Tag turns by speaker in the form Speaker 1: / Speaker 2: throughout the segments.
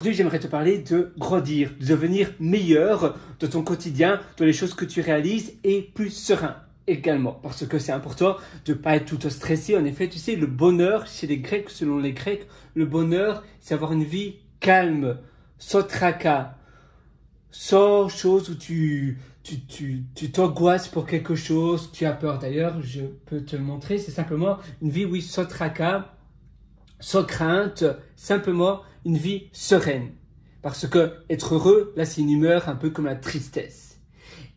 Speaker 1: Aujourd'hui, j'aimerais te parler de grandir, de devenir meilleur dans ton quotidien, dans les choses que tu réalises et plus serein également. Parce que c'est important de ne pas être tout stressé. En effet, tu sais, le bonheur, chez les Grecs, selon les Grecs, le bonheur, c'est avoir une vie calme, sans tracas, sans choses où tu t'angoisses pour quelque chose, tu as peur. D'ailleurs, je peux te le montrer, c'est simplement une vie, oui, sans tracas, sans crainte, simplement une vie sereine. Parce que être heureux, là, c'est une humeur un peu comme la tristesse.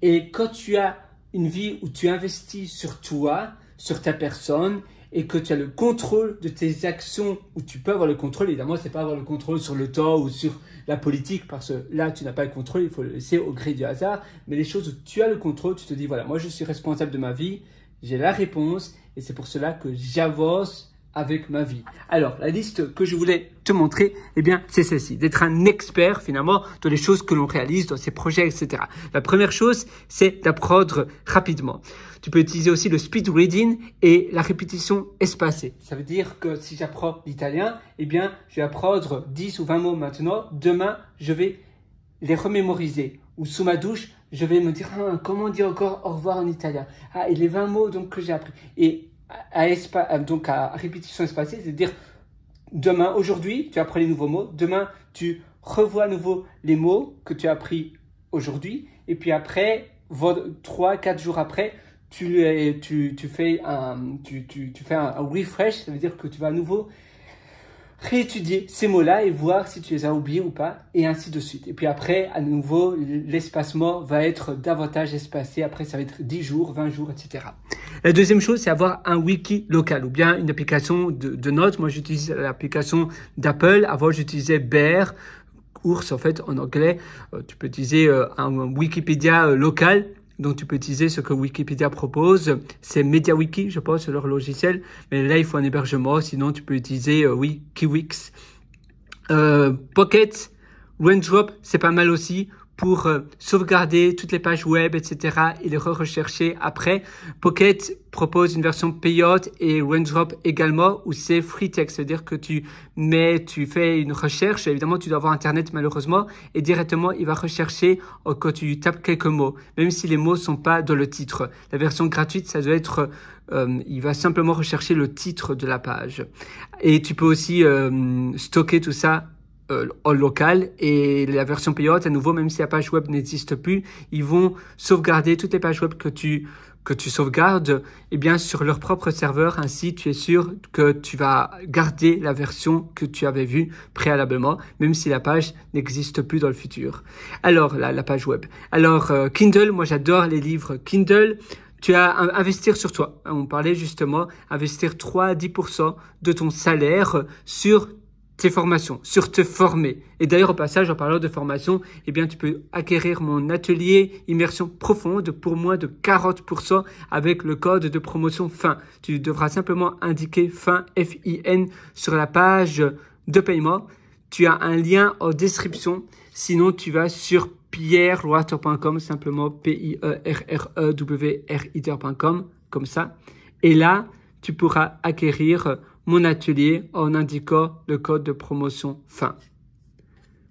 Speaker 1: Et quand tu as une vie où tu investis sur toi, sur ta personne, et que tu as le contrôle de tes actions, où tu peux avoir le contrôle, évidemment, c'est pas avoir le contrôle sur le temps ou sur la politique, parce que là, tu n'as pas le contrôle, il faut le laisser au gré du hasard. Mais les choses où tu as le contrôle, tu te dis, voilà, moi, je suis responsable de ma vie, j'ai la réponse, et c'est pour cela que j'avance avec ma vie. Alors, la liste que je voulais te montrer, eh bien, c'est celle-ci, d'être un expert, finalement, dans les choses que l'on réalise, dans ses projets, etc. La première chose, c'est d'apprendre rapidement. Tu peux utiliser aussi le speed reading et la répétition espacée. Ça veut dire que si j'apprends l'italien, eh bien, je vais apprendre 10 ou 20 mots maintenant. Demain, je vais les remémoriser. Ou sous ma douche, je vais me dire, comment dire encore au revoir en italien? Et les 20 mots donc, que j'ai appris. Et donc à répétition espacée, c'est-à-dire demain, aujourd'hui, tu apprends les nouveaux mots. Demain, tu revois à nouveau les mots que tu as appris aujourd'hui. Et puis après, 3-4 jours après, tu fais un refresh. Ça veut dire que tu vas à nouveau réétudier ces mots-là et voir si tu les as oubliés ou pas, et ainsi de suite. Et puis après, à nouveau, l'espacement va être davantage espacé. Après, ça va être 10 jours, 20 jours, etc. La deuxième chose, c'est avoir un wiki local ou bien une application de notes. Moi, j'utilise l'application d'Apple. Avant, j'utilisais Bear, ours en fait en anglais. Tu peux utiliser un Wikipédia local. Donc, tu peux utiliser ce que Wikipédia propose. C'est MediaWiki, je pense, c'est leur logiciel. Mais là, il faut un hébergement. Sinon, tu peux utiliser, Kiwix. Pocket, Raindrop, c'est pas mal aussi pour sauvegarder toutes les pages web, etc. et les re-rechercher après. Pocket propose une version payante et Raindrop également où c'est free text, c'est-à-dire que tu fais une recherche, évidemment tu dois avoir internet malheureusement et directement il va rechercher quand tu tapes quelques mots, même si les mots sont pas dans le titre. La version gratuite, ça doit être il va simplement rechercher le titre de la page. Et tu peux aussi stocker tout ça en local, et la version payante, à nouveau, même si la page web n'existe plus, ils vont sauvegarder toutes les pages web que tu sauvegardes, eh bien, sur leur propre serveur. Ainsi, tu es sûr que tu vas garder la version que tu avais vue préalablement, même si la page n'existe plus dans le futur. Alors, la page web. Alors, Kindle, moi, j'adore les livres Kindle. Tu as investir sur toi. On parlait justement, investir 3 à 10% de ton salaire sur tes formations, sur te former. Et d'ailleurs, au passage, en parlant de formation, eh bien, tu peux acquérir mon atelier immersion profonde pour moins de 40% avec le code de promotion FIN. Tu devras simplement indiquer FIN, F-I-N, sur la page de paiement. Tu as un lien en description. Sinon, tu vas sur pierreloiter.com, simplement pierrewriter.com, comme ça. Et là, tu pourras acquérir mon atelier en indiquant le code de promotion FIN.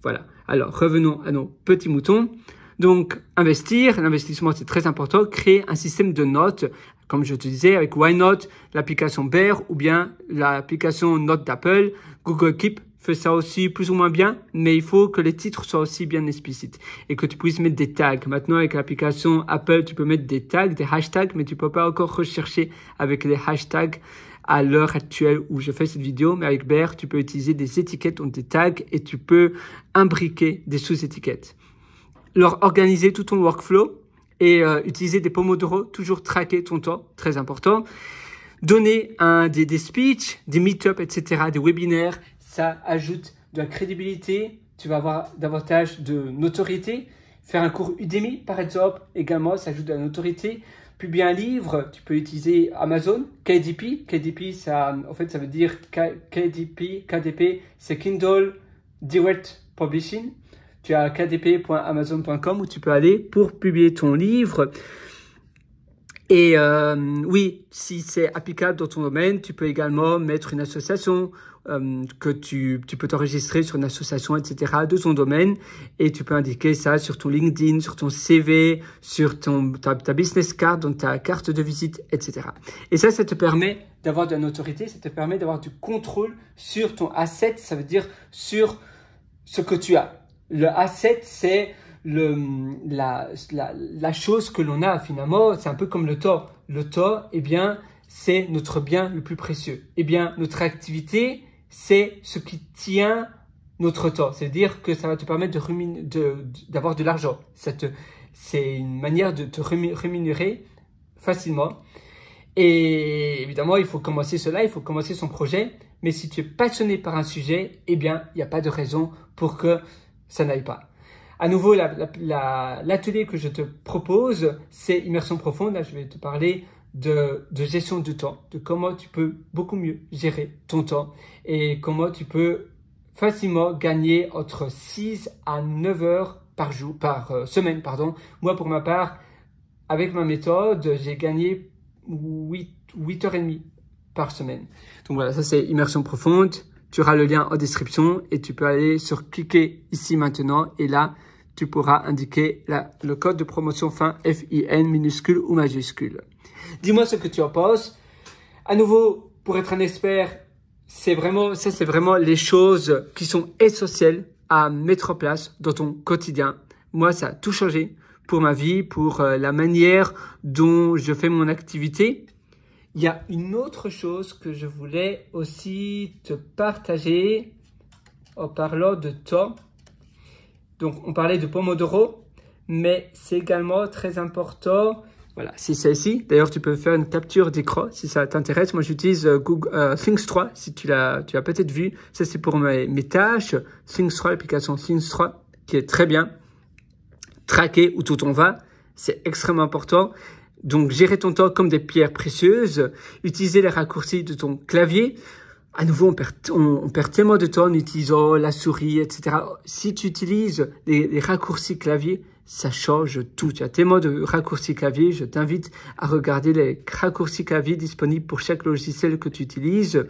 Speaker 1: Voilà. Alors, revenons à nos petits moutons. Donc, investir, l'investissement, c'est très important. Créer un système de notes, comme je te disais, avec YNote, l'application Bear ou bien l'application Notes d'Apple. Google Keep fait ça aussi plus ou moins bien, mais il faut que les titres soient aussi bien explicites et que tu puisses mettre des tags. Maintenant, avec l'application Apple, tu peux mettre des tags, des hashtags, mais tu peux pas encore rechercher avec les hashtags à l'heure actuelle où je fais cette vidéo. Mais avec Bear, tu peux utiliser des étiquettes ou des tags et tu peux imbriquer des sous-étiquettes. Alors, organiser tout ton workflow et utiliser des pomodoro, toujours traquer ton temps, très important. Donner des speeches, des meet-ups, etc., des webinaires, ça ajoute de la crédibilité, tu vas avoir davantage de notoriété. Faire un cours Udemy, par exemple, également, ça ajoute de la notoriété. Publier un livre, tu peux utiliser Amazon, KDP. KDP, ça, en fait, ça veut dire KDP, c'est Kindle Direct Publishing. Tu as kdp.amazon.com où tu peux aller pour publier ton livre. Et oui, si c'est applicable dans ton domaine, tu peux également mettre une association, que tu peux t'enregistrer sur une association, etc. de ton domaine, et tu peux indiquer ça sur ton LinkedIn, sur ton CV, sur ta business card, donc ta carte de visite, etc. Et ça te permet d'avoir de l'autorité, ça te permet d'avoir du contrôle sur ton asset, ça veut dire sur ce que tu as. Le asset, c'est la chose que l'on a finalement. C'est un peu comme le temps. Le temps, eh bien, c'est notre bien le plus précieux. Eh bien, notre activité, c'est ce qui tient notre temps. C'est-à-dire que ça va te permettre d'avoir de l'argent. C'est une manière de te rémunérer facilement. Et évidemment, il faut commencer cela, il faut commencer son projet. Mais si tu es passionné par un sujet, eh bien, il n'y a pas de raison pour que ça n'aille pas. À nouveau, l'atelier que je te propose, c'est Immersion Profonde. Là, je vais te parler de gestion du temps, de comment tu peux beaucoup mieux gérer ton temps et comment tu peux facilement gagner entre 6 à 9 heures par semaine. Moi, pour ma part, avec ma méthode, j'ai gagné 8h30 par semaine. Donc voilà, ça c'est Immersion Profonde. Tu auras le lien en description et tu peux aller sur cliquer ici maintenant et là, tu pourras indiquer le code de promotion fin FIN minuscule ou majuscule. Dis-moi ce que tu en penses. À nouveau, pour être un expert, c'est vraiment les choses qui sont essentielles à mettre en place dans ton quotidien. Moi, ça a tout changé pour ma vie, pour la manière dont je fais mon activité. Il y a une autre chose que je voulais aussi te partager en parlant de temps. Donc, on parlait de Pomodoro, mais c'est également très important. Voilà, c'est celle-ci. D'ailleurs, tu peux faire une capture d'écran si ça t'intéresse. Moi, j'utilise Google Things 3, si tu l'as peut-être vu. Ça, c'est pour mes tâches. Things 3, l'application Things 3, qui est très bien. Traquer où tout on va, c'est extrêmement important. Donc, gérer ton temps comme des pierres précieuses. Utiliser les raccourcis de ton clavier. À nouveau, on perd tellement de temps en utilisant la souris, etc. Si tu utilises les raccourcis clavier, ça change tout. Tu as tellement de raccourcis clavier. Je t'invite à regarder les raccourcis clavier disponibles pour chaque logiciel que tu utilises.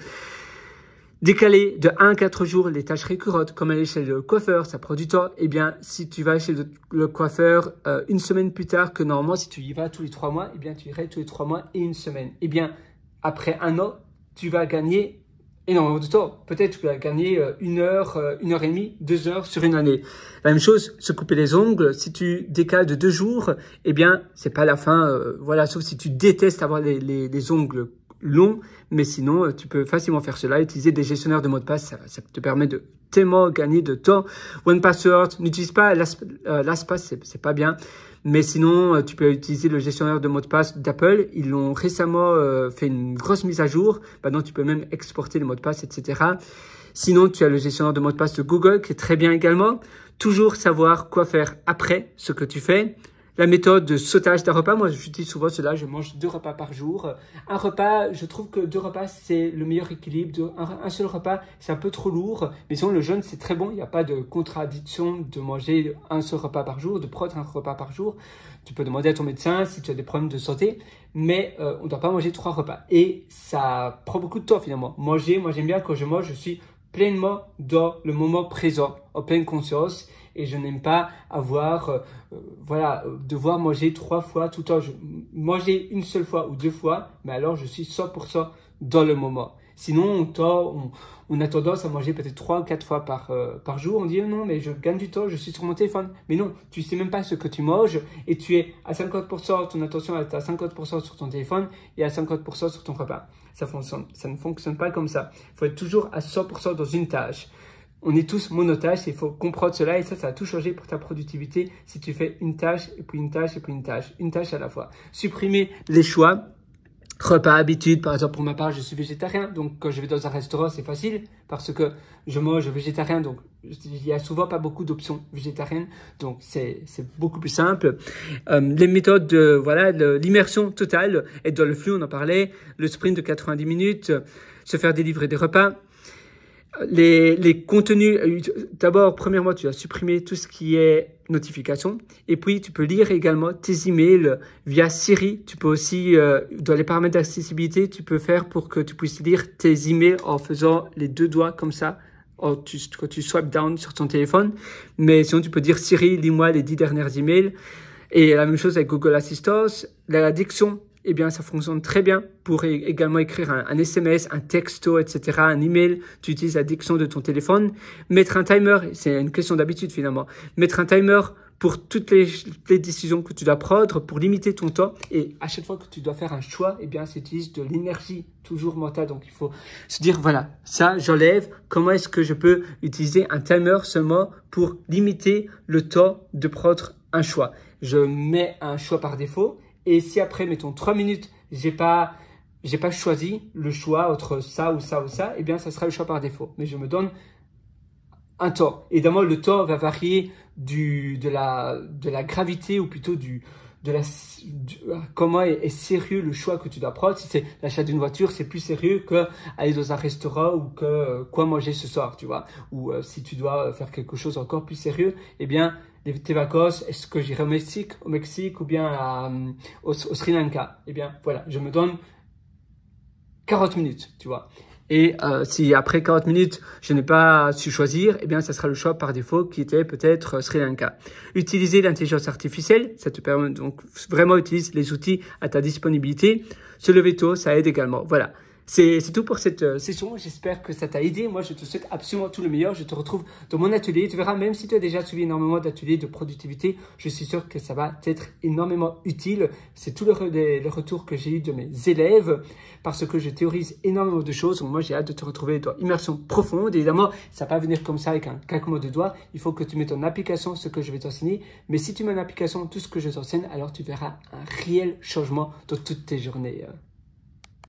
Speaker 1: Décaler de 1 à 4 jours les tâches récurrentes, comme aller chez le coiffeur, ça prend du temps. Eh bien, si tu vas chez le coiffeur une semaine plus tard que normalement, si tu y vas tous les 3 mois, eh bien, tu irais tous les 3 mois et une semaine. Eh bien, après 1 an, tu vas gagner énormément de temps. Peut-être que tu vas gagner 1 heure, 1 heure et demie, 2 heures sur une année. La même chose, se couper les ongles. Si tu décales de 2 jours, eh bien, c'est pas la fin. Voilà, sauf si tu détestes avoir les ongles longs. Mais sinon, tu peux facilement faire cela. Utiliser des gestionnaires de mots de passe, ça te permet de tellement gagner de temps. OnePassword, n'utilise pas LastPass, c'est pas bien. Mais sinon, tu peux utiliser le gestionnaire de mots de passe d'Apple. Ils l'ont récemment fait une grosse mise à jour. Maintenant, tu peux même exporter les mots de passe, etc. Sinon, tu as le gestionnaire de mots de passe de Google qui est très bien également. Toujours savoir quoi faire après ce que tu fais. La méthode de sautage d'un repas, moi j'utilise souvent cela, je mange 2 repas par jour. Un repas, je trouve que 2 repas c'est le meilleur équilibre. Un seul repas c'est un peu trop lourd, mais sinon le jeûne c'est très bon, il n'y a pas de contradiction de manger un seul repas par jour, de prendre un repas par jour. Tu peux demander à ton médecin si tu as des problèmes de santé, mais on ne doit pas manger 3 repas. Et ça prend beaucoup de temps finalement. Moi j'aime bien quand je mange, je suis pleinement dans le moment présent, en pleine conscience. Et je n'aime pas devoir manger 3 fois tout le temps. Manger une seule fois ou 2 fois, mais alors je suis 100% dans le moment. Sinon, on a tendance à manger peut-être 3 ou 4 fois par jour. On dit non, mais je gagne du temps, je suis sur mon téléphone. Mais non, tu sais même pas ce que tu manges et tu es à 50%, ton attention est à 50% sur ton téléphone et à 50% sur ton repas. Ça ne fonctionne pas comme ça. Il faut être toujours à 100% dans une tâche. On est tous monotaches et il faut comprendre cela et ça va tout changer pour ta productivité si tu fais une tâche et puis une tâche et puis une tâche à la fois. Supprimer les choix, repas, habitudes. Par exemple, pour ma part, je suis végétarien, donc quand je vais dans un restaurant, c'est facile parce que je mange végétarien, donc il y a souvent pas beaucoup d'options végétariennes, donc c'est beaucoup plus simple. Les méthodes de l'immersion totale, être dans le flux, on en parlait, le sprint de 90 minutes, se faire délivrer des repas. Les contenus, d'abord, premièrement, tu vas supprimer tout ce qui est notification. Et puis, tu peux lire également tes emails via Siri. Tu peux aussi, dans les paramètres d'accessibilité, tu peux faire pour que tu puisses lire tes emails en faisant les deux doigts comme ça. Quand tu swipe down sur ton téléphone. Mais sinon, tu peux dire Siri, lis-moi les 10 dernières emails. Et la même chose avec Google Assistant. La diction, eh bien, ça fonctionne très bien pour également écrire un SMS, un texto, etc., un email. Tu utilises la diction de ton téléphone. Mettre un timer, c'est une question d'habitude finalement. Mettre un timer pour toutes les décisions que tu dois prendre, pour limiter ton temps. Et à chaque fois que tu dois faire un choix, eh bien, ça utilise de l'énergie toujours mentale. Donc, il faut se dire, voilà, ça, j'enlève. Comment est-ce que je peux utiliser un timer seulement pour limiter le temps de prendre un choix? Je mets un choix par défaut. Et si après, mettons 3 minutes, j'ai pas choisi le choix entre ça ou ça ou ça, eh bien, ça sera le choix par défaut. Mais je me donne un temps. Évidemment, le temps va varier de la gravité ou plutôt comment est sérieux le choix que tu dois prendre. Si c'est l'achat d'une voiture, c'est plus sérieux que aller dans un restaurant ou que quoi manger ce soir, tu vois. Ou si tu dois faire quelque chose encore plus sérieux, eh bien, tes vacances, est-ce que j'irai au Mexique ou bien au Sri Lanka? Eh bien, voilà, je me donne 40 minutes, tu vois. Et si après 40 minutes, je n'ai pas su choisir, eh bien, ça sera le choix par défaut qui était peut-être Sri Lanka. Utiliser l'intelligence artificielle, ça te permet donc vraiment d'utiliser les outils à ta disponibilité. Se lever tôt, ça aide également. Voilà. C'est tout pour cette session. J'espère que ça t'a aidé. Moi, je te souhaite absolument tout le meilleur. Je te retrouve dans mon atelier. Tu verras, même si tu as déjà suivi énormément d'ateliers de productivité, je suis sûr que ça va t'être énormément utile. C'est tout le retour que j'ai eu de mes élèves parce que je théorise énormément de choses. Donc, moi, j'ai hâte de te retrouver dans Immersion Profonde. Évidemment, ça va pas venir comme ça avec un claquement de doigts. Il faut que tu mettes en application ce que je vais t'enseigner. Mais si tu mets en application tout ce que je t'enseigne, alors tu verras un réel changement dans toutes tes journées.